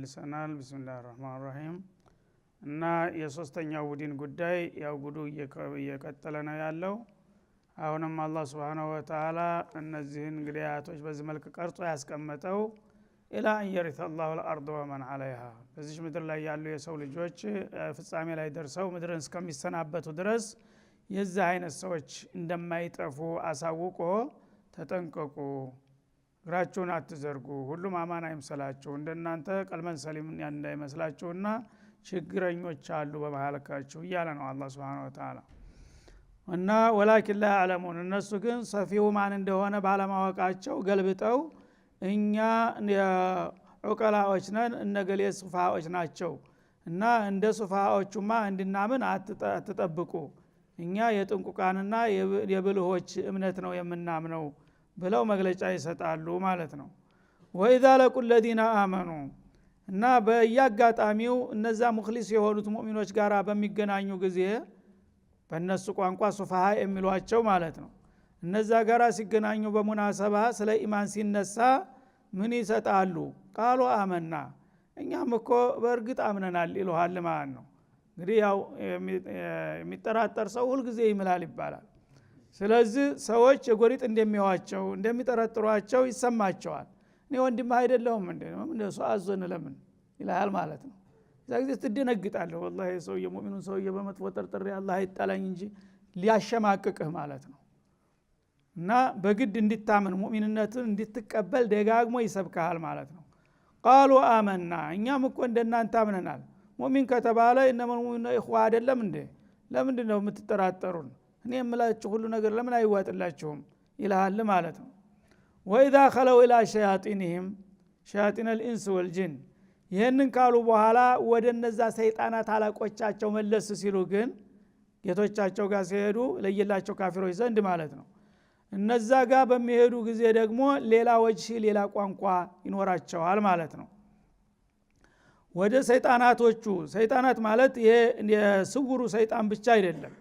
ተመልሰናል። ቢስሚላሂር ረህማኒር ረሂም እና የሶስተኛው ቡድን ጉዳይ ያው ጉዱ እየቀጠለ ነው ያለው። አሁንም አላህ Subhanahu Wa Ta'ala እነዚህን እንግዲህ አያቶች በዚህ መልክ ቀርጾ ያስቀመጠው ኢላ አን የሪተ አላሁ አልአርድ ወመን ዐለይሃ በዚህ ምድር ላይ ያሉ የሰው ልጆች ፍጻሜ ላይ ደርሰው ምድርን እስከሚሰናበቱ ድረስ የዚህ አይነት ሰዎች እንደማይጠፉ አሳውቆ ተጠንቀቁ፣ ግራችሁን አትዘርጉ፣ ሁሉም አማን አይምሰላችሁ፣ እንደናንተ ቀልመን ሰሊም እንዳይመስላችሁና ችግረኞች አሉ በመሐለካችሁ እያለ ነው አላህ Subhanahu Wa Ta'ala። እና ወላኪን ላ ያዕለሙን እነሱ ግን ሰፊው ማን እንደሆነ ባለማወቃቸው ገልብጠው እኛ ዑቀላዎች ነን እነገሌ ሱፋዎች ናቸው እና እንደ ሱፋዎቹማ እንድናምን አትጠብቁ፣ እኛ የጥንቁቃንና የብልሆች እምነት ነው የምናምነው ብለው መግለጫ ይሰጣሉ ማለት ነው። ወኢዛ ለቁ الذين آمنوا እና በያጋጣሚው እነዛ ሙኽሊስ የሆኑት ሙእሚኖች ጋራ በሚገናኙ ጊዜ በእነሱ ቋንቋ ሱፋሃ የሚሏቸው ማለት ነው። እነዛ ጋራ ሲገናኙ በሙናሰባ ስለ ኢማን ሲነሳ ምን ይሰጣሉ? ቃሉ አመና፣ እኛም እኮ በእርግጥ አምነናል ይሉሃል ማለት ነው። እንግዲህ ያው የሚጠራጠር ሰው ሁሉ ጊዜ ይምላል ይባላል። ስለዚህ ሰዎች የጎሪጥ እንደሚዋቸው እንደሚጠረጥሯቸው ይሰማቸዋል። እኔ ወንድም አይደለሁም እንደሱ አዘነ ለምን ይላል ማለት ነው። ዛግዜ ትደነግጣለህ። ወላሂ ሰው የሙእሚኑን ሰው በመጥፎ ጠርጥሬ አላህ አይጣላኝ እንጂ ሊያሸማቅቅህ ማለት ነው። እና በግድ እንድታምን ሙእሚንነትን እንድትቀበል ደጋግሞ ይሰብካል ማለት ነው። ቃሉ አመና፣ እኛም እኮ እንደናንተ አምነናል። ሙእሚን ከተባለ እነማን ሙእሚን ኢኽዋ አይደለም እንዴ? ለምንድነው የምትጠራጠሩን? እኔ የምላችሁ ሁሉ ነገር ለምን አይዋጥላችሁም ይላል ማለት ነው። ወኢዛ ኸለው ኢላ ሸያጢንህም ሸያጢን الانس والجن ይህንን ካሉ በኋላ ወደ እነዛ ሰይጣናት አለቆቻቸው መለስ ሲሉ ግን ጌቶቻቸው ጋር ሲሄዱ ለየላቸው ካፊሮች ዘንድ ማለት ነው። እነዛ ጋር በሚሄዱ ጊዜ ደግሞ ሌላ ወጅህ ሌላ ቋንቋ ይኖራቸዋል ማለት ነው። ወደ ሰይጣናቶቹ ሰይጣናት ማለት ይሄ የስውሩ ሰይጣን ብቻ አይደለም።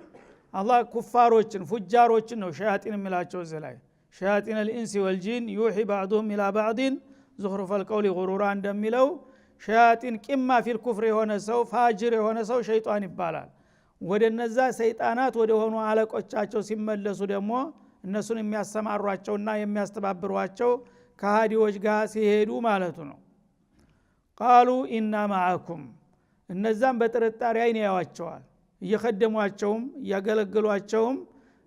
አላህ ኩፋሮችን ፉጃሮችን ነው ሸያጢን የሚላቸው እዚህ ላይ ሸያጢን الانس والجن يوحي بعضهم الى بعض زخرف القول غرورا እንደሚለው ሸያጢን ቂማ ፊል ኩፍር የሆነ ሰው ፋጅር የሆነ ሰው ሸይጣን ይባላል። ወደ እነዛ ሰይጣናት ወደ ሆኑ አለቆቻቸው ሲመለሱ ደግሞ እነሱን የሚያሰማሯቸውና የሚያስተባብሯቸው ከሃዲዎች ጋር ሲሄዱ ማለቱ ነው። ቃሉ ኢና ማዓኩም፣ እነዛም በጥርጣሬ አይን ያዩዋቸዋል። እየከደሟቸውም እያገለገሏቸውም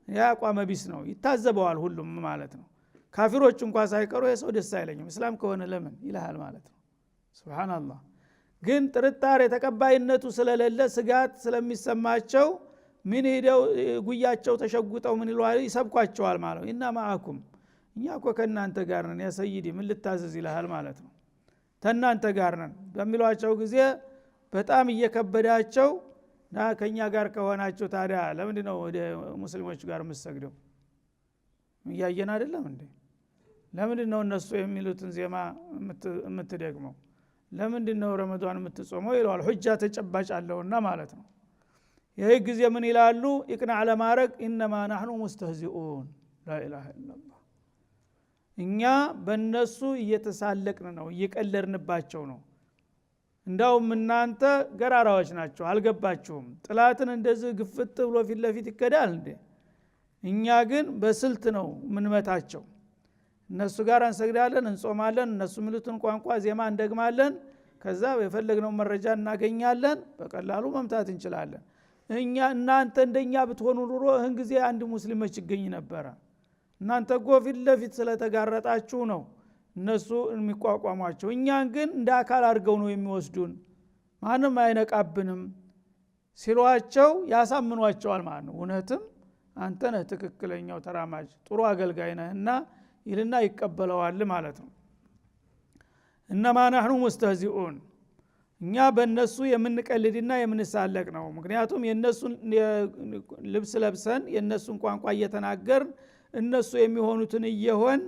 ያቋመ ቢስ ነው፣ ይታዘበዋል ሁሉም ማለት ነው። ካፊሮች እንኳን ሳይቀሩ የሰው ደስ አይለኝም እስላም ከሆነ ለምን ይልሃል ማለት ነው። ሱብሃንአላህ። ግን ጥርጣሬ ተቀባይነቱ ስለሌለ ስጋት ስለሚሰማቸው ምን ሄደው ጉያቸው ተሸጉጠው ምን ይሏል ይሰብኳቸዋል ማለት ነው። ኢና ማዓኩም፣ እኛ እኮ ከናንተ ጋር ነን ያ ሰይዲ ምን ልታዘዝ ይልሃል ማለት ነው። ተናንተ ጋር ነን በሚሏቸው ጊዜ በጣም እየከበዳቸው ና ከኛ ጋር ከሆናችሁ ታዲያ ለምንድነው ወደ ሙስሊሞች ጋር የምትሰግደው? ያየን አይደለም እንዴ? ለምንድነው እነሱ የሚሉትን ዜማ የምትደግመው? ለምንድነው ረመዳን የምትጾመው ይላል። ሁጃ ተጨባጭ አለውና ማለት ነው። ይሄ ጊዜ ምን ይላሉ? ኢቅናዕ ለማረግ ኢነማ نحن مستهزئون لا اله الا الله፣ እኛ በእነሱ እየተሳለቅን ነው እየቀለድንባቸው ነው። እንዳውም እናንተ ገራራዎች ናቸው አልገባችሁም። ጥላትን እንደዚህ ግፍት ብሎ ፊት ለፊት ይከዳል እንዴ? እኛ ግን በስልት ነው ምንመታቸው። እነሱ ጋር እንሰግዳለን እንጾማለን፣ እነሱ ሚሉትን ቋንቋ ዜማ እንደግማለን፣ ከዛ የፈለግነው መረጃ እናገኛለን፣ በቀላሉ መምታት እንችላለን። እኛ እናንተ እንደኛ ብትሆኑ ኑሮ ይህን ጊዜ አንድ ሙስሊሞች ይገኝ ነበር። እናንተ ፊት ለፊት ስለተጋረጣችሁ ነው እነሱ የሚቋቋሟቸው። እኛን ግን እንደ አካል አድርገው ነው የሚወስዱን፣ ማንም አይነቃብንም ሲሏቸው ያሳምኗቸዋል ማለት ነው። እውነትም አንተ ነህ ትክክለኛው ተራማጅ ጥሩ አገልጋይ ነህና ይልና ይቀበለዋል ማለት ነው። እነማ نحن مستهزئون፣ እኛ በእነሱ የምንቀልድና የምንሳለቅ ነው። ምክንያቱም የነሱን ልብስ ለብሰን የነሱን ቋንቋ እየተናገርን እነሱ የሚሆኑትን እየሆን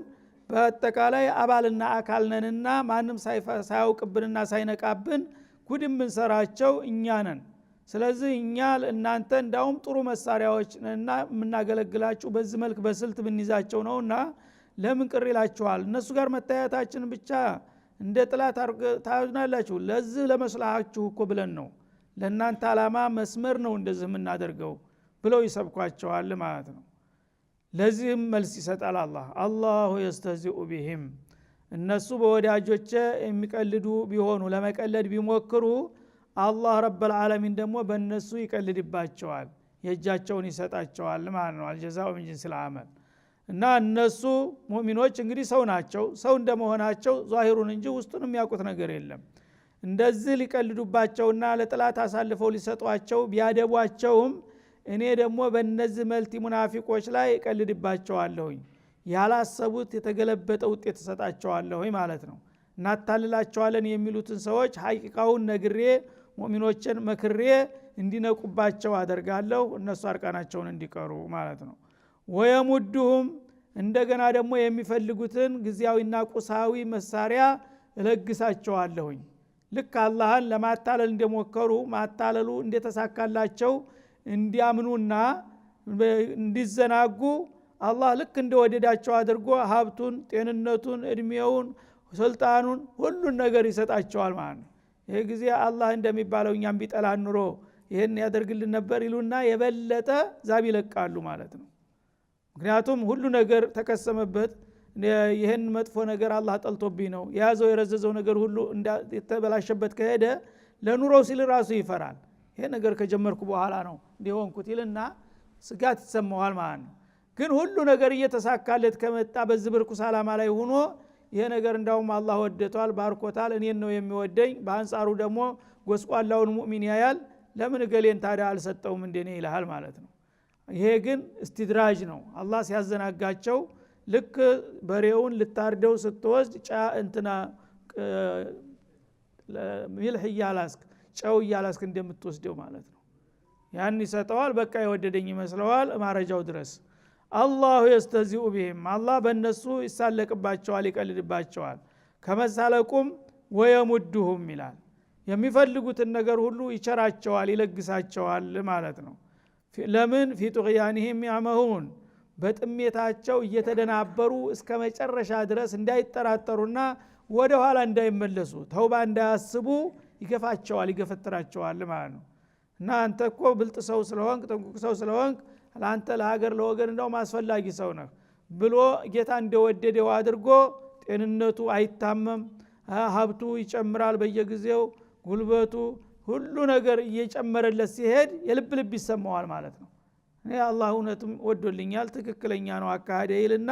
በአጠቃላይ አባልና አካል ነንና ማንም ሳያውቅብንና ሳይነቃብን ጉድም ብንሰራቸው እኛ ነን። ስለዚህ እኛ እናንተ እንዳውም ጥሩ መሳሪያዎች ነንና የምናገለግላችሁ በዚህ መልክ በስልት ብንይዛቸው ነውና ለምን ቅር ይላችኋል? እነሱ ጋር መታየታችን ብቻ እንደ ጥላት ታዩናላችሁ ለዚህ ለመስላሃችሁ እኮ ብለን ነው ለእናንተ አላማ መስመር ነው እንደዚህ የምናደርገው ብለው ይሰብኳቸዋል ማለት ነው። ለዚህም መልስ ይሰጣል አላሁ የስተዚኡ ቢሂም እነሱ በወዳጆቼ የሚቀልዱ ቢሆኑ ለመቀለድ ቢሞክሩ አላህ ረብል ዓለሚን ደግሞ በእነሱ ይቀልድባቸዋል የእጃቸውን ይሰጣቸዋል ማለት ነው። አልጀዛኡ ሚን ጂንሲል ዐመል እና እነሱ ሙእሚኖች እንግዲህ ሰው ናቸው። ሰው እንደመሆናቸው ዛሂሩን እንጂ ውስጡን የሚያውቁት ነገር የለም። እንደዚህ ሊቀልዱባቸውና ለጥላት አሳልፈው ሊሰጧቸው ቢያደቧቸውም እኔ ደግሞ በእነዚህ መልቲ ሙናፊቆች ላይ እቀልድባቸዋለሁኝ ያላሰቡት የተገለበጠ ውጤት ተሰጣቸዋለሁኝ ማለት ነው። እናታልላቸዋለን የሚሉትን ሰዎች ሐቂቃውን ነግሬ ሙእሚኖችን መክሬ እንዲነቁባቸው አደርጋለሁ እነሱ አርቃናቸውን እንዲቀሩ ማለት ነው። ወየሙዱሁም እንደገና ደግሞ የሚፈልጉትን ጊዜያዊና ቁሳዊ መሳሪያ እለግሳቸዋለሁኝ። ልክ አላህን ለማታለል እንደሞከሩ ማታለሉ እንደተሳካላቸው እንዲያምኑና እንዲዘናጉ አላህ ልክ እንደወደዳቸው አድርጎ ሀብቱን፣ ጤንነቱን፣ እድሜውን፣ ስልጣኑን ሁሉን ነገር ይሰጣቸዋል ማለት ነው። ይሄ ጊዜ አላህ እንደሚባለው እኛም ቢጠላን ኑሮ ይሄን ያደርግልን ነበር ይሉና የበለጠ ዛብ ይለቃሉ ማለት ነው። ምክንያቱም ሁሉ ነገር ተከሰመበት ይሄን መጥፎ ነገር አላህ ጠልቶብኝ ነው የያዘው የረዘዘው ነገር ሁሉ የተበላሸበት ከሄደ ለኑሮው ሲል ራሱ ይፈራል። ይሄ ነገር ከጀመርኩ በኋላ ነው እንዲሆንኩት ይልና ስጋት ይሰማዋል ማለት ነው። ግን ሁሉ ነገር እየተሳካለት ከመጣ በዚህ ብርኩስ ዓላማ ላይ ሆኖ ይሄ ነገር እንዳውም አላህ ወደቷል ባርኮታል እኔን ነው የሚወደኝ በአንጻሩ ደግሞ ጎስቋላውን ሙእሚን ያያል ለምን ገሌን ታዲያ አልሰጠውም እንደኔ ይልሃል ማለት ነው። ይሄ ግን እስትድራጅ ነው። አላህ ሲያዘናጋቸው ልክ በሬውን ልታርደው ስትወስድ እንትና ሚልህ እያላስክ ጨው እያላስክ እንደምትወስደው ማለት ነው። ያን ይሰጠዋል በቃ የወደደኝ ይመስለዋል ማረጃው ድረስ። አላሁ የስተዚኡ ቢሂም አላህ በእነሱ ይሳለቅባቸዋል ይቀልድባቸዋል። ከመሳለቁም ወየሙዱሁም ይላል የሚፈልጉትን ነገር ሁሉ ይቸራቸዋል ይለግሳቸዋል ማለት ነው። ለምን ፊ ጡግያኒሂም ያመሁን በጥሜታቸው እየተደናበሩ እስከ መጨረሻ ድረስ እንዳይጠራጠሩና ወደ ኋላ እንዳይመለሱ ተውባ እንዳያስቡ ይገፋቸዋል ይገፈትራቸዋል ማለት ነው። እና አንተ እኮ ብልጥ ሰው ስለሆንክ ጥንቁቅ ሰው ስለሆንክ ለአንተ ለሀገር ለወገን እንደውም አስፈላጊ ሰው ነህ ብሎ ጌታ እንደወደደው አድርጎ ጤንነቱ አይታመም ሀብቱ ይጨምራል በየጊዜው ጉልበቱ ሁሉ ነገር እየጨመረለት ሲሄድ የልብ ልብ ይሰማዋል ማለት ነው። እኔ አላህ እውነትም ወዶልኛል ትክክለኛ ነው አካሄደ ይልና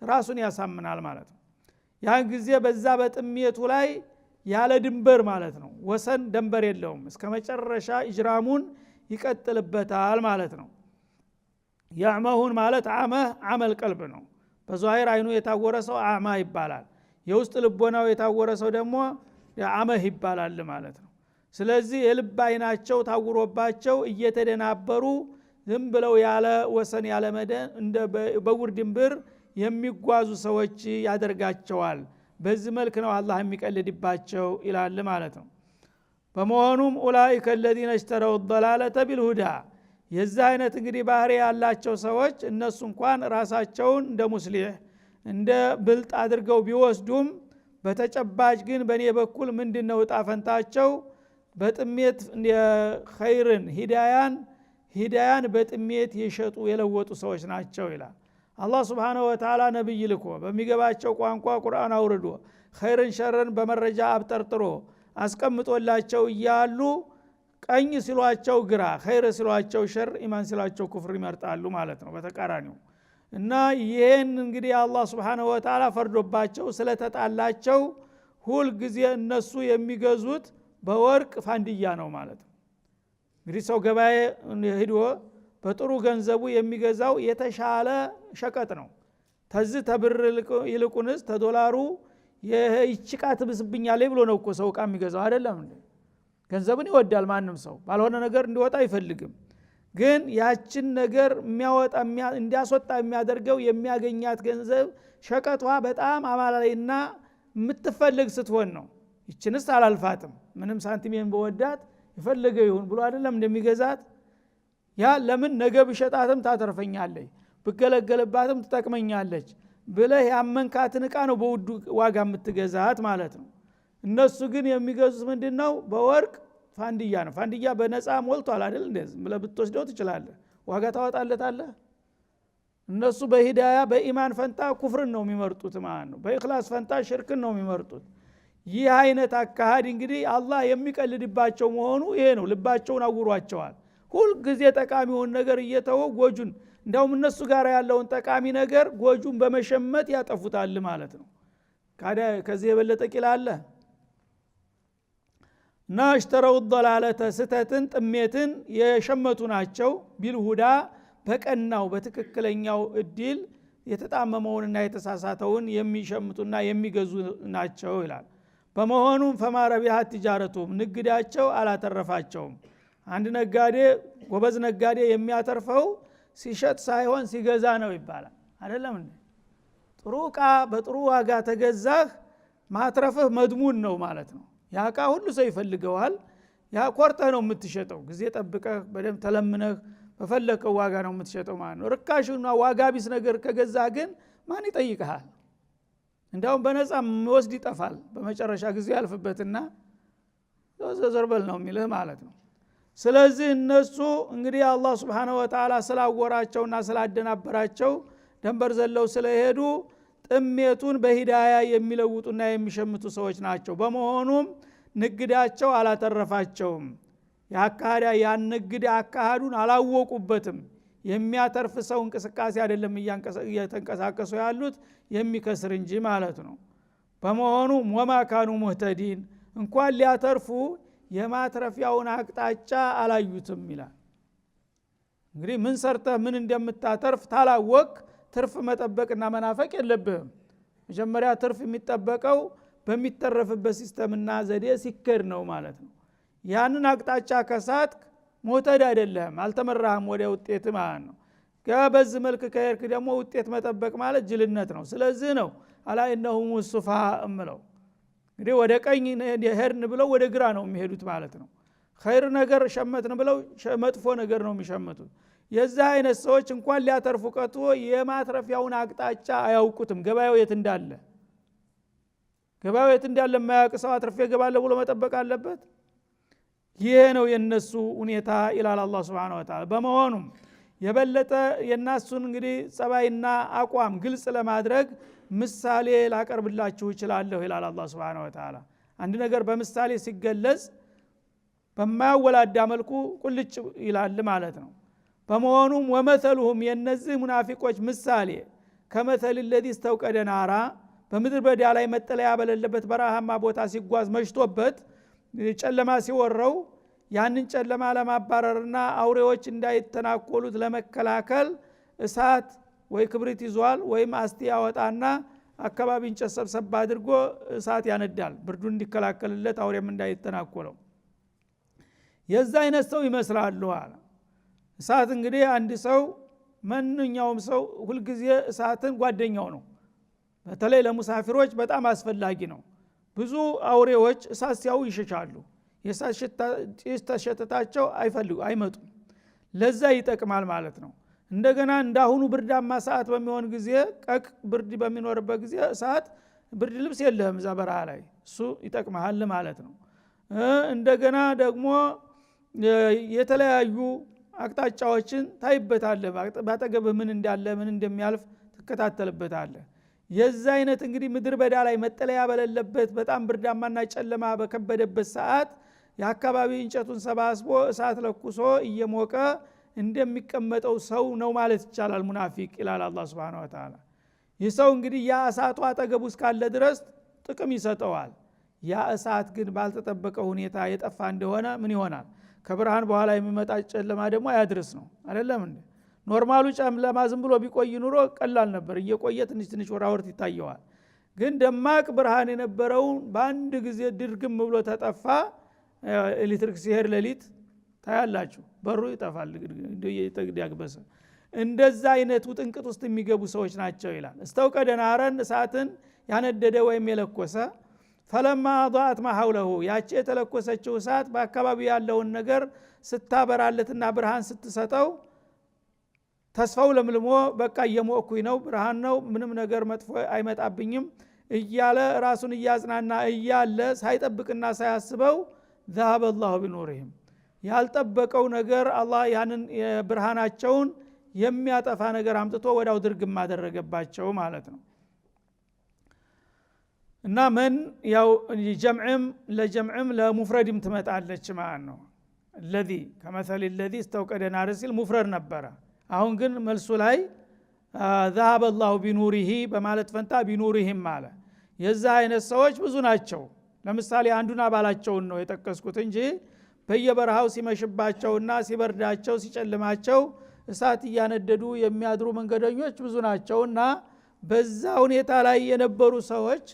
ራሱን ያሳምናል ማለት ነው። ያን ጊዜ በዛ በጥሜቱ ላይ ያለ ድንበር ማለት ነው ወሰን ደንበር የለውም እስከ መጨረሻ ኢጅራሙን ይቀጥልበታል ማለት ነው። ያዕመሁን ማለት አመል ቀልብ ነው። በዛሂር አይኑ የታወረ ሰው አዕማ ይባላል። የውስጥ ልቦናው የታወረ ሰው ደግሞ አመህ ይባላል ማለት ነው። ስለዚህ የልብ አይናቸው ታውሮባቸው እየተደናበሩ ዝም ብለው ያለ ወሰን ያለ መደን እንደ በውር ድንብር የሚጓዙ ሰዎች ያደርጋቸዋል። በዚህ መልክ ነው አላህ የሚቀልድባቸው ይላል ማለት ነው። በመሆኑም ኡላኢከ الذين اشتروا الضلالة بالهدى የዚህ አይነት እንግዲህ ባህሪ ያላቸው ሰዎች እነሱ እንኳን ራሳቸውን እንደ ሙስሊህ እንደ ብልጥ አድርገው ቢወስዱም በተጨባጭ ግን በእኔ በኩል ምንድነው ጣፈንታቸው በጥሜት ኸይርን ሂዳያን በጥሜት የሸጡ የለወጡ ሰዎች ናቸው ይላል አላህ Subhanahu Wa Ta'ala። ነብይ ልኮ በሚገባቸው ቋንቋ ቁርአን አውርዶ ኸይርን ሸርን በመረጃ አብጠርጥሮ አስቀምጦላቸው እያሉ ቀኝ ሲሏቸው ግራ ኸይር ሲሏቸው ሸር ኢማን ሲሏቸው ኩፍር ይመርጣሉ ማለት ነው በተቃራኒው። እና ይሄን እንግዲህ አላህ Subhanahu Wa Ta'ala ፈርዶባቸው ስለተጣላቸው ሁል ጊዜ እነሱ የሚገዙት በወርቅ ፋንዲያ ነው ማለት ነው። እንግዲህ ሰው ገበያ ሄዶ በጥሩ ገንዘቡ የሚገዛው የተሻለ ሸቀጥ ነው። ተዝ ተብር ይልቁንስ ተዶላሩ ይችቃት ብስብኛለይ ብሎ ነው እኮ ሰው ቃ የሚገዛው አይደለም እንዴ? ገንዘብን ይወዳል ማንም ሰው ባልሆነ ነገር እንዲወጣ አይፈልግም። ግን ያችን ነገር የሚያወጣ እንዲያስወጣ የሚያደርገው የሚያገኛት ገንዘብ ሸቀጧ በጣም አማላይና የምትፈልግ ስትሆን ነው። ይችንስ አላልፋትም ምንም ሳንቲሜን በወዳት ይፈልገው ይሁን ብሎ አይደለም እንደሚገዛት። ያ ለምን ነገ ብሸጣትም ታተርፈኛለች ብገለገልባትም ትጠቅመኛለች ብለህ ያመንካትን ዕቃ ነው በውድ ዋጋ የምትገዛት ማለት ነው። እነሱ ግን የሚገዙት ምንድነው በወርቅ ፋንዲያ ነው ፋንዲያ በነፃ ሞልቷል አይደል እንደዚህ ብትወስደው ትችላለህ ዋጋ ታወጣለታለህ እነሱ በሂዳያ በኢማን ፈንታ ኩፍርን ነው የሚመርጡት ማለት ነው በእኽላስ ፈንታ ሽርክን ነው የሚመርጡት ይህ አይነት አካሃድ እንግዲህ አላህ የሚቀልድባቸው መሆኑ ይሄ ነው ልባቸውን አውሯቸዋል ሁሉ ጊዜ ጠቃሚውን ነገር እየተው ጎጁን እንደውም እነሱ ጋር ያለውን ጠቃሚ ነገር ጎጁን በመሸመት ያጠፉታል ማለት ነው ካዳ ከዚህ የበለጠ ቂላለ ናሽተረው ضلاله ስተትን ጥሜትን የሸመቱ ናቸው ቢልሁዳ በቀናው በትክክለኛው እድል የተጣመመውንና የተሳሳተውን የሚሸምቱና የሚገዙ ናቸው ይላል በመሆኑም ፈማረቢያት ትጃረቱም ንግዳቸው አላተረፋቸውም አንድ ነጋዴ ጎበዝ ነጋዴ የሚያተርፈው ሲሸጥ ሳይሆን ሲገዛ ነው ይባላል አይደለም እንዴ ጥሩ ዕቃ በጥሩ ዋጋ ተገዛህ ማትረፍህ መድሙን ነው ማለት ነው ያ ዕቃ ሁሉ ሰው ይፈልገዋል ያ ኮርተህ ነው የምትሸጠው ጊዜ ጠብቀህ በደም ተለምነህ በፈለከው ዋጋ ነው የምትሸጠው ማለት ነው ርካሽና ዋጋ ቢስ ነገር ከገዛ ግን ማን ይጠይቅሃል እንደውም በነፃ ወስድ ይጠፋል በመጨረሻ ጊዜ ያልፍበትና ዘርበል ነው የሚልህ ማለት ነው ስለዚህ እነሱ እንግዲህ አላህ Subhanahu Wa Ta'ala ስላወራቸውና ስላደናበራቸው ደንበር ዘለው ስለሄዱ ጥሜቱን በሂዳያ የሚለውጡና የሚሸምቱ ሰዎች ናቸው በመሆኑም ንግዳቸው አላተረፋቸውም ያካዳ ያን ንግድ አካሃዱን አላወቁበትም የሚያተርፍ ሰው እንቅስቃሴ አይደለም እየተንቀሳቀሱ ያሉት የሚከስር እንጂ ማለት ነው በመሆኑ ወማ ካኑ ሙህተዲን እንኳን ሊያተርፉ የማትረፊያውን አቅጣጫ አላዩትም ይላል እንግዲህ ምን ሰርተህ ምን እንደምታተርፍ ታላወቅ ትርፍ መጠበቅና መናፈቅ የለብህም መጀመሪያ ትርፍ የሚጠበቀው በሚተረፍበት ሲስተምና ዘዴ ሲከር ነው ማለት ነው ያንን አቅጣጫ ከሳት ሙህተድ አይደለም አልተመራህም ወደ ውጤት ማለት ነው ከበዝ መልክ ከሄድክ ደግሞ ውጤት መጠበቅ ማለት ጅልነት ነው ስለዚህ ነው አላ ኢነሁም ሱፋ እምለው እንግዲህ ወደ ቀኝ ሄድን ብለው ወደ ግራ ነው የሚሄዱት ማለት ነው ኸይር ነገር ሸመትን ብለው መጥፎ ነገር ነው የሚሸምቱት የዛ አይነት ሰዎች እንኳን ሊያተርፉ ቀጥቶ የማትረፊያውን አቅጣጫ አያውቁትም ገበያው የት እንዳለ የማያውቅ ሰው አትርፌ ገባለ ብሎ መጠበቅ አለበት ይሄ ነው የነሱ ሁኔታ ኢላላ አላህ Subhanahu Wa Ta'ala በመሆኑም የበለጠ የናሱን እንግዲህ ጸባይና አቋም ግልጽ ለማድረግ ምሳሌ ላቀርብላችሁ እችላለሁ ኢላላ አላህ Subhanahu Wa Ta'ala አንድ ነገር በምሳሌ ሲገለጽ በማያወላዳ መልኩ ቁልጭ ይላል ማለት ነው በመሆኑም ወመተሉሁም የነዚህ ሙናፊቆች ምሳሌ ከመተል الذي استوقد نارا በምድር በዳ ላይ መጠለያ በሌለበት በረሃማ ቦታ ሲጓዝ መሽቶበት ጨለማ ሲወረው ያንን ጨለማ ለማባረርና አውሬዎች እንዳይተናኮሉት ለመከላከል እሳት ወይ ክብሪት ይዟል ወይ አስቲ ያወጣና አካባቢን ጨሰብሰብ አድርጎ እሳት ያነዳል ብርዱን እንዲከላከልለት አውሬም እንዳይተናኮለው የዛ አይነት ሰው ይመስላል አለ እሳት እንግዲህ አንድ ሰው ማንኛውም ሰው ሁሉ ጊዜ እሳትን ጓደኛው ነው በተለይ ለሙሳፊሮች በጣም አስፈላጊ ነው ብዙ አውሬዎች እሳት ሲያዩ ይሸሻሉ የእሳት ሽታቸው አይመጡም ለዛ ይጠቅማል ማለት ነው እንደገና እንዳሁኑ ብርዳማ ሰዓት በሚሆን ጊዜ ቀቅ ብርድ በሚኖርበት ጊዜ እሳት ብርድ ልብስ የለህም እዛ በረሃ ላይ እሱ ይጠቅማል ማለት ነው እንደገና ደግሞ የተለያዩ አቅጣጫዎችን ታይበታለህ ባጠገብህ ምን እንዳለ ምን እንደሚያልፍ ተከታተልበታለህ የዛ አይነት እንግዲህ ምድር በዳ ላይ መጠለያ በሌለበት በጣም ብርዳማና ጨለማ በከበደበት ሰዓት የአካባቢ እንጨቱን ሰባስቦ እሳት ለኩሶ እየሞቀ እንደሚቀመጠው ሰው ነው ማለት ይቻላል ሙናፊቅ ይላል አላህ Subhanahu Wa Ta'ala ይህ ሰው እንግዲህ ያ እሳቱ አጠገቡ እስካለ ድረስ ጥቅም ይሰጠዋል ያ እሳት ግን ባልተጠበቀ ሁኔታ የጠፋ እንደሆነ ምን ይሆናል ከብርሃን በኋላ የሚመጣ ጨለማ ደግሞ ያድርስ ነው አይደለም እንዴ ኖርማሉ ጨለማ ዝም ብሎ ቢቆይ ኑሮ ቀላል ነበር እየቆየ ትንሽ ወራወርት ይታየዋል ግን ደማቅ ብርሃን የነበረው በአንድ ጊዜ ድርግም ብሎ ተጠፋ ኤሌክትሪክ ሲሄድ ለሊት ታያላችሁ በሩ ይጠፋል እየተግዳግበሰ እንደዛ አይነቱ ጥንቅጥ ውስጥ የሚገቡ ሰዎች ናቸው ይላል استوقد نارا እሳትን ያነደደ ወይም የለኮሰ فلما اضاءت ما حوله ያቺ የተለኮሰችው እሳት በአካባቢው ያለውን ነገር ስታበራለትና ብርሃን ስትሰጠው ተስፋው ለምልሞ በቃ እየሞኩኝ ነው ብርሃን ነው ምንም ነገር መጥፎ አይመጣብኝም እያለ ራሱን እያጽናና እያለ ሳይጠብቅና ሳያስበው ذهب الله بنورهم ያልጠበቀው ነገር አላህ ያንን ብርሃናቸውን የሚያጠፋ ነገር አምጥቶ ወዳው ድርግም አደረገባቸው ማለት ነው። እና ምን ያው ጀምዕም ለጀምዕም ለሙፍረድም ትመጣለች ማለት ነው። الذي كمثل الذي استوقد نار ሲል ሙፍረድ ነበረ። አሁን ግን መልሱ ላይ ذهب الله بنوره በማለት ፈንታ ቢኑሪሂም ማለት የዛ አይነት ሰዎች ብዙ ናቸው። ለምሳሌ አንዱን አባላቸውን ነው የጠቀስኩት እንጂ በየበረሃው ሲመሽባቸውና ሲበርዳቸው ሲጨልማቸው እሳት እያነደዱ የሚያድሩ መንገደኞች ብዙ ናቸውና በዛ ሁኔታ ላይ የነበሩ ሰዎች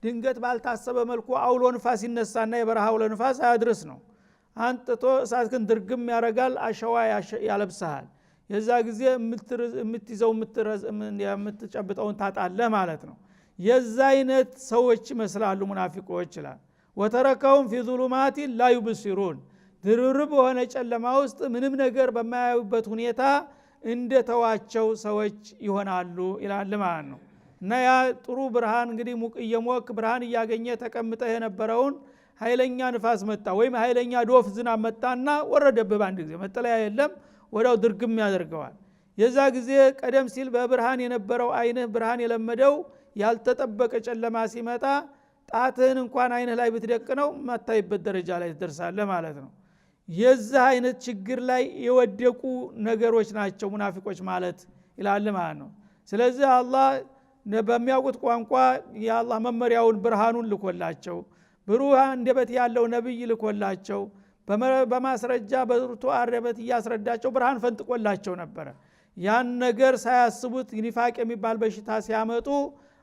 ድንገት ባልታሰበ መልኩ አውሎ ንፋስ ይነሳና የበረሃው ለንፋስ አያድርስ ነው አንጥቶ እሳትክን ድርግም ያረጋል፣ አሸዋ ያለብሳል። የዛ ጊዜ የምትይዘው የምትጨብጠውን ታጣለህ ማለት ነው። የዛ አይነት ሰዎች ይመስላሉ ሙናፊቆች ይላል። ወተረከውም ፊ ዙሉማት ላ ዩብሲሩን ድርርብ በሆነ ጨለማ ውስጥ ምንም ነገር በማያዩበት ሁኔታ እንደተዋቸው ሰዎች ይሆናሉ ይላል ማለት ነው። እና ያ ጥሩ ብርሃን እንግዲህ እየሞቅ ብርሃን እያገኘ ተቀምጠህ የነበረውን ኃይለኛ ንፋስ መጣ ወይም ኃይለኛ ዶፍ ዝናብ መጣና ወረደብህ በአንድ ጊዜ መጠለያ የለም ወዳው ድርግም ያደርገዋል። የዛ ጊዜ ቀደም ሲል በብርሃን የነበረው አይንህ ብርሃን የለመደው ያልተጠበቀ ጨለማ ሲመጣ ጣትህን እንኳን አይንህ ላይ ብትደቅነው ማታይበት ደረጃ ላይ ትደርሳለህ ማለት ነው። የዛ አይነት ችግር ላይ የወደቁ ነገሮች ናቸው ሙናፊቆች ማለት ይላል ማለት ነው። ስለዚህ አላህ በሚያውቁት ቋንቋ የአላህ መመሪያውን ብርሃኑን ልኮላቸው ብሩህ አንደበት ያለው ነብይ ልኮላቸው በማስረጃ በርቱ አረበት እያስረዳቸው ብርሃን ፈንጥቆላቸው ነበር። ያን ነገር ሳያስቡት ኒፋቅ የሚባል በሽታ ሲያመጡ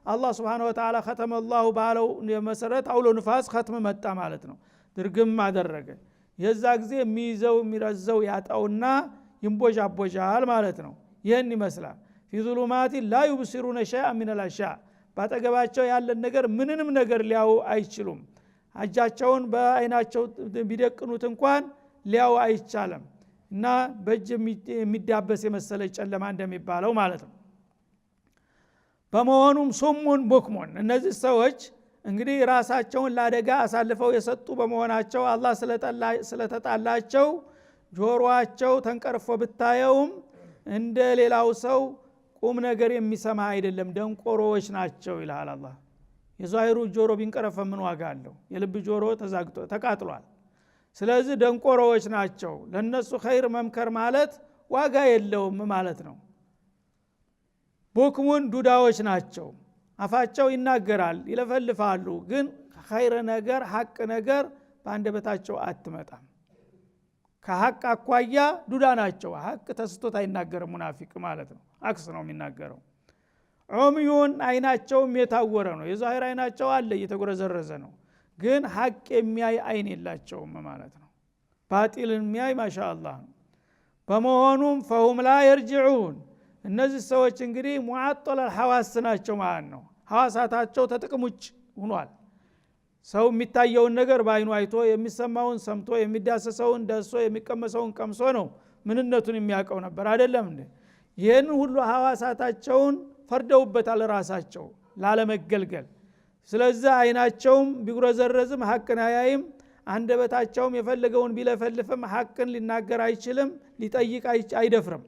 አላህ Subhanahu Wa Ta'ala ختم الله ባለው መሰረት አውሎ ንፋስ ختم መጣ ማለት ነው። ድርግም አደረገ። የዛ ጊዜ የሚይዘው የሚረዘው ያጣውና ይንቦጃቦጃል ማለት ነው። ይሄን ይመስላል። في ظلمات لا يبصرون شيئا من الاشياء ባጠገባቸው ያለን ነገር ምንንም ነገር ሊያው አይችሉም። አጃቸውን በአይናቸው ቢደቅኑት እንኳን ሊያው አይቻለም እና በእጅ የሚዳበስ የመሰለ ጨለማ እንደሚባለው ማለት ነው። በመሆኑም ሱሙን ቡክሙን እነዚህ ሰዎች እንግዲህ ራሳቸውን ለአደጋ አሳልፈው የሰጡ በመሆናቸው አላህ ስለተጣላቸው ጆሮአቸው ተንቀርፎ ብታየውም እንደ ሌላው ሰው ቁም ነገር የሚሰማ አይደለም፣ ደንቆሮዎች ናቸው ይላል አላህ። የዛሂሩ ጆሮ ቢንቀረፈ ምን ዋጋ አለው? የልብ ጆሮ ተዛግቶ ተቃጥሏል። ስለዚህ ደንቆሮዎች ናቸው። ለነሱ ኸይር መምከር ማለት ዋጋ የለውም ማለት ነው። ቡክሙን ዱዳዎች ናቸው። አፋቸው ይናገራል ይለፈልፋሉ፣ ግን ኸይር ነገር ሐቅ ነገር በአንደበታቸው አትመጣም። ከሐቅ አኳያ ዱዳ ናቸው። ሐቅ ተስቶት አይናገርም ሙናፊቅ ማለት ነው። አክስ ነው የሚናገረው። ዑምዩን አይናቸውም የታወረ ነው። የዛሂር አይናቸው አለ እየተጎረዘረዘ ነው፣ ግን ሐቅ የሚያይ አይን የላቸውም ማለት ነው። ባጢልን የሚያይ ማሻአላህ ነው። በመሆኑም ፈሁም ላ የርጅዑን እነዚህ ሰዎች እንግዲህ ሙዓጠል الحواس ናቸው ማለት ነው። ሐዋሳታቸው ተጥቅም ውጭ ሆኗል። ሰው የሚታየውን ነገር በአይኑ አይቶ የሚሰማውን ሰምቶ የሚዳሰሰውን ዳሶ የሚቀመሰውን ቀምሶ ነው ምንነቱን የሚያውቀው ነበር አይደለም እንዴ? ይሄን ሁሉ ሐዋሳታቸውን ፈርደውበታል ራሳቸው ላለመገልገል። ስለዚህ አይናቸውም ቢጉረዘረዝም ሐቅን አያይም፣ አንደበታቸውም የፈለገውን ቢለፈልፍም ሐቅን ሊናገር አይችልም፣ ሊጠይቅ አይደፍርም።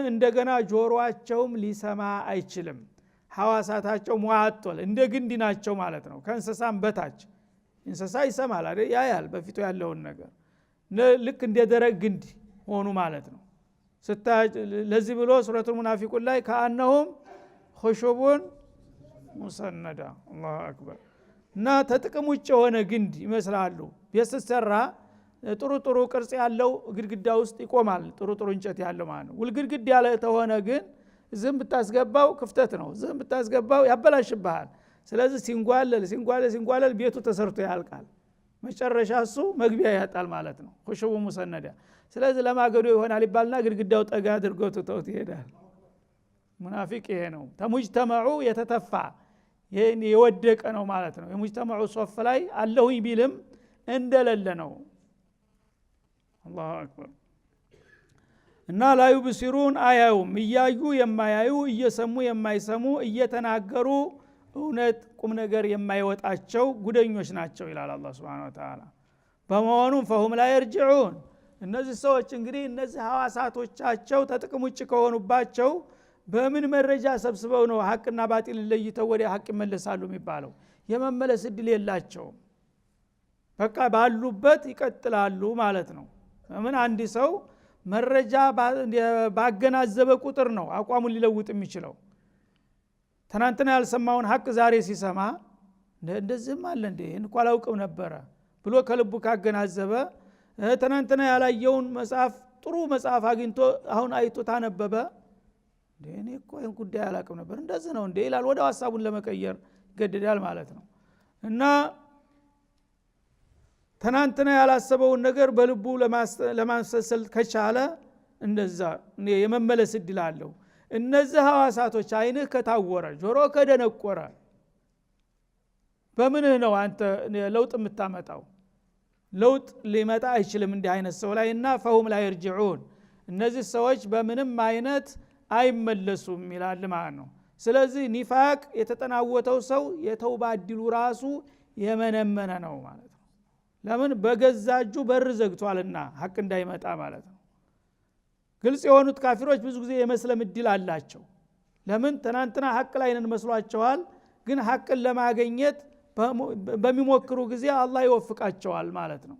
እንደገና ጆሮአቸውም ሊሰማ አይችልም። ሐዋሳታቸው ሙዓጠል እንደ ግንድ ናቸው ማለት ነው። ከእንስሳም በታች እንስሳ ይሰማል አይደል? ያያል በፊቱ ያለውን ነገር ልክ እንደ ደረቅ ግንድ ሆኑ ማለት ነው። ለዚህ ብሎ ሱረቱል ሙናፊቁን ላይ ከአነሁም ኹሹቡን ሙሰነዳ አላሁ አክበር እና ተጥቅም ውጭ የሆነ ግንድ ይመስላሉ። ቢሰራ ጥሩ ቅርጽ ያለው ግድግዳ ውስጥ ይቆማል። ጥሩ እንጨት ያለው ማለት ነው። ውልግድግድ ያለ ተሆነ ግን ዝም ብታስገባው ክፍተት ነው። ዝም ብታስገባው ያበላሽብሃል። ስለዚህ ሲንጓለል ቤቱ ተሰርቶ ያልቃል። መጨረሻ እሱ መግቢያ ያጣል ማለት ነው። ኹሹቡ ሙሰነዳ። ስለዚህ ለማገዶ ይሆናል ይባልና ግድግዳው ጠጋ አድርጎ ተውት ይሄዳል። ሙናፊቅ ይሄ ነው። ተሙጅተመዑ የተተፋ የወደቀ ነው ማለት ነው። የሙጅተመዑ ሶፍ ላይ አለሁኝ ቢልም እንደሌለ ነው። አላሁ አክበር። እና ላዩ ብሲሩን አያዩም፣ እያዩ የማያዩ እየሰሙ የማይሰሙ እየተናገሩ እውነት ቁም ነገር የማይወጣቸው ጉደኞች ናቸው ይላል አላህ Subhanahu Wa Ta'ala። በመሆኑም فهم لا يرجعون እነዚህ ሰዎች እንግዲህ እነዚህ ሐዋሳቶቻቸው ተጥቅም ውጭ ከሆኑባቸው በምን መረጃ ሰብስበው ነው ሐቅና ባጢል ለይተው ወደ ሐቅ ይመለሳሉ የሚባለው? የመመለስ እድል የላቸውም። በቃ ባሉበት ይቀጥላሉ ማለት ነው። ምን አንድ ሰው መረጃ ባገናዘበ ቁጥር ነው አቋሙን ሊለውጥ የሚችለው። ትናንትና ያልሰማውን ሐቅ ዛሬ ሲሰማ እንደዚህም አለ እንዴ እንኳን አላውቅም ነበር ብሎ ከልቡ ካገናዘበ ትናንትና ያላየውን መጽሐፍ ጥሩ መጽሐፍ አግኝቶ አሁን አይቶ ታነበበ እኔ እኮ ይሄን ጉዳይ አላውቅም ነበር እንደዚህ ነው እንዴ ይላል። ወደ ሐሳቡን ለመቀየር ይገደዳል ማለት ነው። እና ትናንትና ያላሰበውን ነገር በልቡ ለማንሰልሰል ከቻለ እንደዛ የመመለስ እድል አለው። እነዚህ ሐዋሳቶች አይንህ ከታወረ ጆሮ ከደነቆረ በምንህ ነው አንተ ለውጥ የምታመጣው? ለውጥ ሊመጣ አይችልም እንዲህ አይነት ሰው ላይና فهم لا يرجعون እነዚህ ሰዎች በምንም አይነት አይመለሱም ይላል ማለት ነው። ስለዚህ ኒፋቅ የተጠናወተው ሰው የተውባ እድሉ ራሱ የመነመነ ነው ማለት ነው። ለምን በገዛጁ በር ዘግቷልና ሐቅ እንዳይመጣ ማለት ነው። ግልጽ የሆኑት ካፊሮች ብዙ ጊዜ የመስለም እድል አላቸው። ለምን ትናንትና ሐቅ ላይ ነን መስሏቸዋል፣ ግን ሐቅን ለማግኘት በሚሞክሩ ጊዜ አላህ ይወፍቃቸዋል ማለት ነው።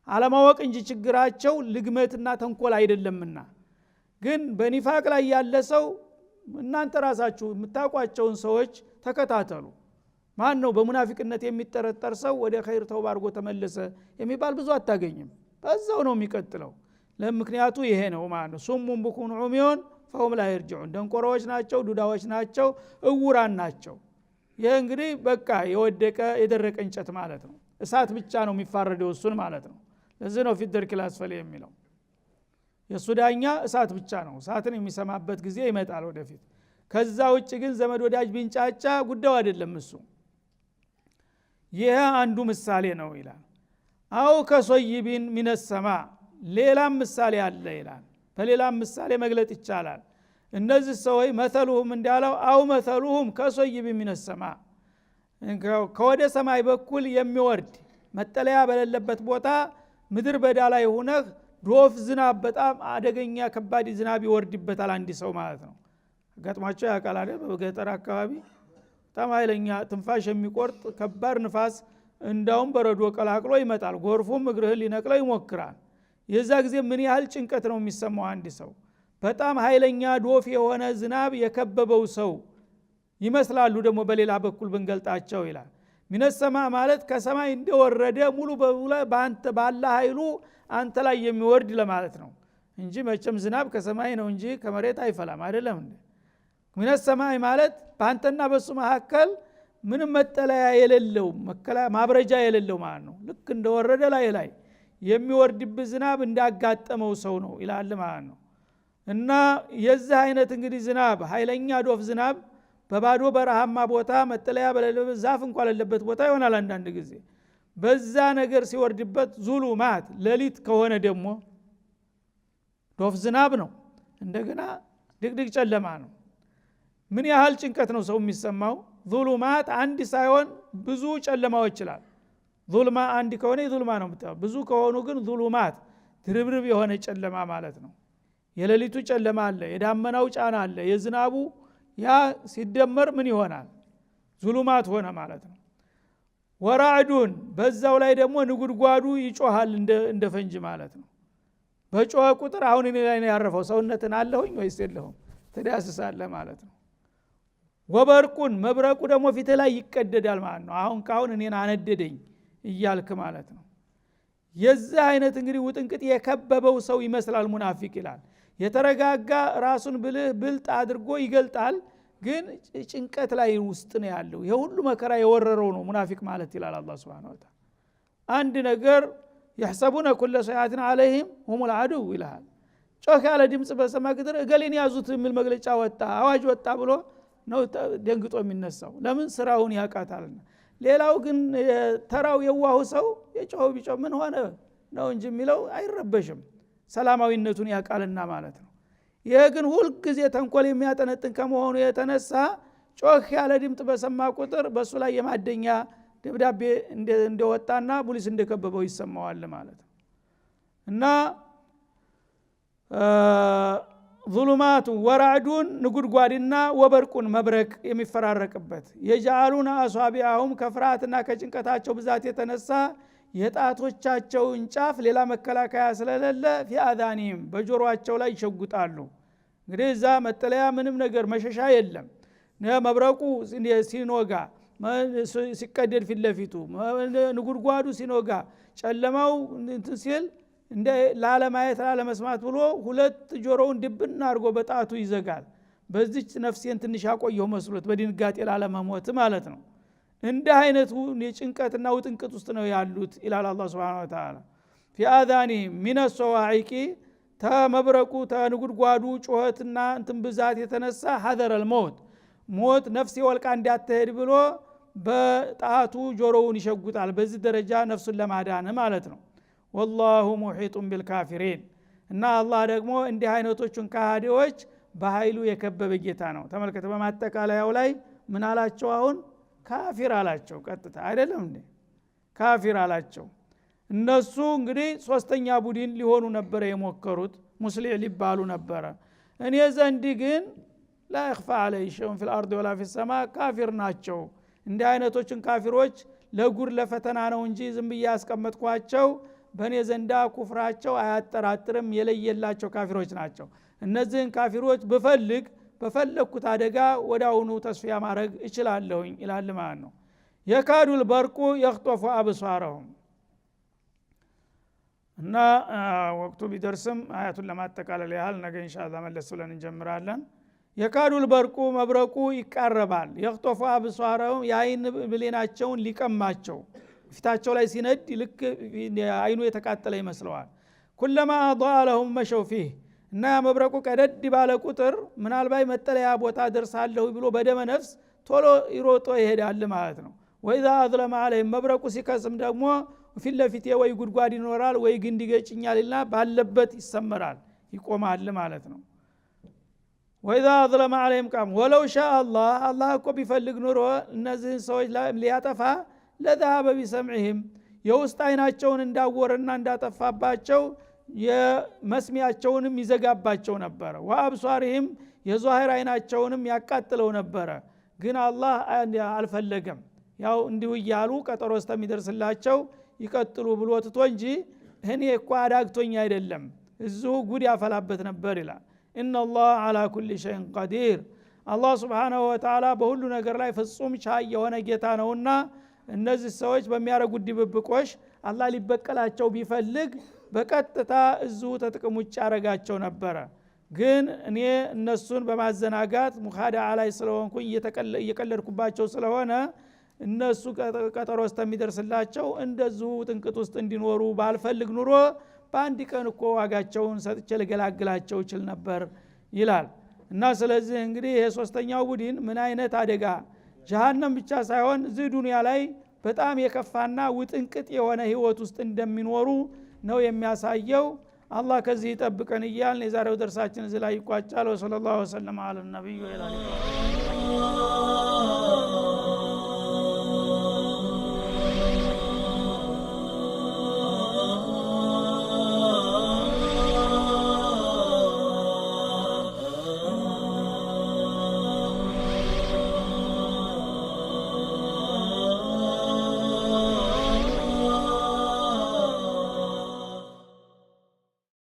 አለማወቅ እንጂ ችግራቸው ልግመትና ተንኮል አይደለምና። ግን በኒፋቅ ላይ ያለ ሰው እናንተ ራሳችሁ የምታውቋቸውን ሰዎች ተከታተሉ። ማን ነው በሙናፊቅነት የሚጠረጠር ሰው ወደ ኸይር ተውባ አድርጎ ተመለሰ የሚባል ብዙ አታገኝም። በዛው ነው የሚቀጥለው። ለምክንያቱ ይሄ ነው ማለት ነው። ሱሙን ቡኩን ዑሚዮን فهم لا يرجعون ደንቆሮዎች ናቸው፣ ዱዳዎች ናቸው፣ እውራን ናቸው። ይሄ እንግዲህ በቃ የወደቀ የደረቀ እንጨት ማለት ነው። እሳት ብቻ ነው የሚፋረደው እሱን ማለት ነው። ለዚህ ነው ፊት ደርክ ላስፈለ የሚለው። የሱዳኛ እሳት ብቻ ነው። እሳትን የሚሰማበት ጊዜ ይመጣል ወደፊት። ከዛ ውጭ ግን ዘመድ ወዳጅ ቢንጫጫ ጉዳዩ አይደለም እሱ። ይሄ አንዱ ምሳሌ ነው ይላል። አው ከሶይቢን ሚነሰማ ሌላም ምሳሌ አለ ይላል። በሌላም ምሳሌ መግለጥ ይቻላል። እነዚህ ሰዎች መተሉሁም እንዳለው አው መተሉሁም ከሶይቢን ሚነሰማ ከወደ ሰማይ በኩል የሚወርድ መጠለያ በሌለበት ቦታ ምድር በዳ ላይ ሆነህ ዶፍ ዝናብ በጣም አደገኛ ከባድ ዝናብ ይወርድበታል አንድ ሰው ማለት ነው። ገጥሟቸው ያውቃል አይደል? በገጠር አካባቢ በጣም ኃይለኛ ትንፋሽ የሚቆርጥ ከባድ ንፋስ እንዳውም በረዶ ቀላቅሎ ይመጣል። ጎርፉም እግርህን ሊነቅለው ይሞክራል። የዛ ጊዜ ምን ያህል ጭንቀት ነው የሚሰማው አንድ ሰው። በጣም ኃይለኛ ዶፍ የሆነ ዝናብ የከበበው ሰው ይመስላሉ ደግሞ በሌላ በኩል ብንገልጣቸው ይላል። ሚነሰማ ማለት ከሰማይ እንደወረደ ሙሉ በሙሉ በአንተ ባለ ኃይሉ አንተ ላይ የሚወርድ ለማለት ነው እንጂ መቼም ዝናብ ከሰማይ ነው እንጂ ከመሬት አይፈላም አይደለም እንዴ? ሚነሰማ ማለት በአንተና በሱ መካከል ምንም መጠለያ የሌለው ማብረጃ የሌለው ማለት ነው። ልክ እንደወረደ ላይ የሚወርድብህ ዝናብ እንዳጋጠመው ሰው ነው ይላል ማለት ነው። እና የዚህ አይነት እንግዲህ ዝናብ ኃይለኛ ዶፍ ዝናብ በባዶ በረሃማ ቦታ መጠለያ በሌለበት ዛፍ እንኳን ያለበት ቦታ ይሆናል አንዳንድ ጊዜ። በዛ ነገር ሲወርድበት ዙሉማት ሌሊት ከሆነ ደግሞ ዶፍ ዝናብ ነው፣ እንደገና ድቅድቅ ጨለማ ነው። ምን ያህል ጭንቀት ነው ሰው የሚሰማው። ዙሉማት አንድ ሳይሆን ብዙ ጨለማዎች ይችላል። ዙልማ አንድ ከሆነ ዙልማ ነው የምታየው። ብዙ ከሆኑ ግን ዙሉማት ድርብርብ የሆነ ጨለማ ማለት ነው። የሌሊቱ ጨለማ አለ፣ የዳመናው ጫና አለ፣ የዝናቡ ያ ሲደመር ምን ይሆናል? ዙሉማት ሆነ ማለት ነው። ወራዕዱን በዛው ላይ ደግሞ ንጉድጓዱ ይጮሃል እንደ ፈንጅ ማለት ነው። በጮኸ ቁጥር አሁን እኔ ላይ ነው ያረፈው ሰውነትን አለሁኝ ወይስ የለሁም ትዳስሳለህ ማለት ነው። ወበርቁን መብረቁ ደግሞ ፊት ላይ ይቀደዳል ማለት ነው። አሁን እኔን አነደደኝ እያልክ ማለት ነው። የዚህ አይነት እንግዲህ ውጥንቅጥ የከበበው ሰው ይመስላል ሙናፊቅ ይላል። የተረጋጋ ራሱን ብልጥ አድርጎ ይገልጣል፣ ግን ጭንቀት ላይ ውስጥ ነው ያለው። የሁሉ መከራ የወረረው ነው ሙናፊቅ ማለት ይላል አላህ Subhanahu Wa Ta'ala። አንድ ነገር يحسبون كل صيحة عليهم هم العدو ይላል። ጮክ ያለ ድምጽ በሰማ ቁጥር እገሌን ያዙት የሚል መግለጫ ወጣ አዋጅ ወጣ ብሎ ነው ደንግጦ የሚነሳው። ለምን ስራውን ያቃታልና። ሌላው ግን ተራው የዋሁ ሰው የጮው ቢጮህ ምን ሆነ ነው እንጂ የሚለው አይረበሽም፣ ሰላማዊነቱን ያቃልና ማለት ነው። ይሄ ግን ሁሉ ጊዜ ተንኮል የሚያጠነጥን ከመሆኑ የተነሳ ጮህ ያለ ድምጥ በሰማ ቁጥር በሱ ላይ የማደኛ ደብዳቤ እንደወጣና ፖሊስ እንደከበበው ይሰማዋል ማለት ነው። እና ظلمات ወራዱን ንጉድጓድና ወበርቁን መብረቅ የሚፈራረቅበት የጃሉና አሷቢያሁም ከፍራትና ከጭንቀታቸው ብዛት የተነሳ የጣቶቻቸውን ጫፍ ሌላ መከላከያ ስለሌለ ፊአዳኒም በጆሮአቸው ላይ ይሸጉጣሉ። እንግዲህ እዛ መጠለያ ምንም ነገር መሸሻ የለም። መብረቁ ሲኖጋ ሲቀደድ ፊት ለፊቱ ንጉድጓዱ ሲኖጋ ጨለማው እንትን ሲል እንደ ላለማየት ላለመስማት ብሎ ሁለት ጆሮውን ድብና አድርጎ በጣቱ ይዘጋል። በዚች ነፍሴን ትንሽ ያቆየው መስሎት በድንጋጤ ላለመሞት ማለት ነው። እንደ አይነቱ የጭንቀትና ውጥንቅጥ ውስጥ ነው ያሉት ይላል አላህ Subhanahu Wa Ta'ala። ፊአዳኒሂም ሚነ ሷዋዒቂ ተመብረቁ ተንጉድጓዱ ጩኸትና እንትን ብዛት የተነሳ ሐዘረል ሞት ነፍሴ ወልቃ እንዳትሄድ ብሎ በጣቱ ጆሮውን ይሸጉጣል። በዚህ ደረጃ ነፍሱን ለማዳን ማለት ነው። ወላሁ ሙሒጡን ቢልካፊሪን እና አላህ ደግሞ እንዲህ አይነቶቹን ካሃዲዎች በኃይሉ የከበበ ጌታ ነው። ተመልከተ በማጠቃለያው ላይ ምን አላቸው? አሁን ካፊር አላቸው። ቀጥታ አይደለም እንዴ ካፊር አላቸው። እነሱ እንግዲህ ሶስተኛ ቡድን ሊሆኑ ነበር የሞከሩት፣ ሙስሊም ሊባሉ ነበር። እኔ ዘንድ ግን ላ ይخፋ عليه شيء في الارض ولا في السماء ካፊር ናቸው። እንዲህ አይነቶችን ካፊሮች ለጉር ለፈተና ነው እንጂ ዝም ብዬ ያስቀመጥኳቸው በእኔ ዘንዳ ኩፍራቸው አያጠራጥርም፣ የለየላቸው ካፊሮች ናቸው። እነዚህን ካፊሮች በፈለኩት አደጋ ወዳውኑ ተስፊያ ማድረግ እችላለሁኝ ይላል ማለት ነው። የካዱል በርቁ يخطف ابصارهم እና ወቅቱ ቢደርስም አያቱን ለማጠቃለል ያህል ነገ ኢንሻአላህ መለስ ብለን እንጀምራለን። የካዱል በርቁ መብረቁ ይቃረባል። يخطف ابصارهم የአይን ብሌናቸውን ሊቀማቸው ፊታቸው ላይ ሲነድ ልክ አይኑ የተቃጠለ ይመስለዋል። ኩለማ አضاء لهم مشوا فيه እና መብረቁ ቀደድ ባለ ቁጥር ምናልባት መጠለያ ቦታ ደርሳለሁ ብሎ በደመ ነፍስ ቶሎ ይሮጦ ይሄዳል ማለት ነው። ወኢዛ አظلم عليهم መብረቁ ሲከስም ደግሞ ፊት ለፊት ወይ ጉድጓድ ይኖራል ወይ ግንድ ይገጭኛልና ባለበት ይሰመራል ይቆማል ማለት ነው። ወኢዛ አظلم عليهم قام ولو شاء الله እኮ ቢፈልግ ኑሮ እነዚህን ሰዎች ሊያጠፋ ለذهب بسمعهم የውስጥ አይናቸውን እንዳወረና እንዳጠፋባቸው የመስሚያቸውንም ይዘጋባቸው ነበር። ወአብሷሪህም የዛሂር አይናቸውንም ያቃጥለው ነበር። ግን አላህ አልፈለገም። ያው እንዲሁ ይያሉ ቀጠሮ እስከሚደርስላቸው ይቀጥሉ ብሎ ትቶ እንጂ እኔ እኮ አዳግቶኝ አይደለም እዚሁ ጉድ ያፈላበት ነበር ይላል። ኢነላህ ዐላ ኩሊ ሸይን ቀዲር አላህ Subhanahu Wa Ta'ala በሁሉ ነገር ላይ ፍጹም ቻይ የሆነ ጌታ ነውና እነዚህ ሰዎች በሚያረጉት ድብብቆሽ አላህ ሊበቀላቸው ቢፈልግ በቀጥታ እዚሁ ተጥቅም ውጭ ያረጋቸው ነበር። ግን እኔ እነሱን በማዘናጋት ሙኻዳዓ ላይ ስለሆንኩኝ እየቀለድኩባቸው ስለሆነ እነሱ ቀጠሮ እስከሚደርስላቸው እንደዚሁ ጥንቅጥ ውስጥ እንዲኖሩ ባልፈልግ ኑሮ በአንድ ቀን እኮ ዋጋቸውን ሰጥቼ ልገላግላቸው ይችል ነበር ይላል። እና ስለዚህ እንግዲህ ይሄ ሶስተኛው ቡድን ምን አይነት አደጋ ጀሃነም ብቻ ሳይሆን እዚህ ዱንያ ላይ በጣም የከፋና ውጥንቅጥ የሆነ ህይወት ውስጥ እንደሚኖሩ ነው የሚያሳየው። አላህ ከዚህ ይጠብቀን እያልን የዛሬው ደርሳችን እዚህ ላይ ይቋጫል። ወሰለላሁ ዐለ ነብዩ ወሰለም።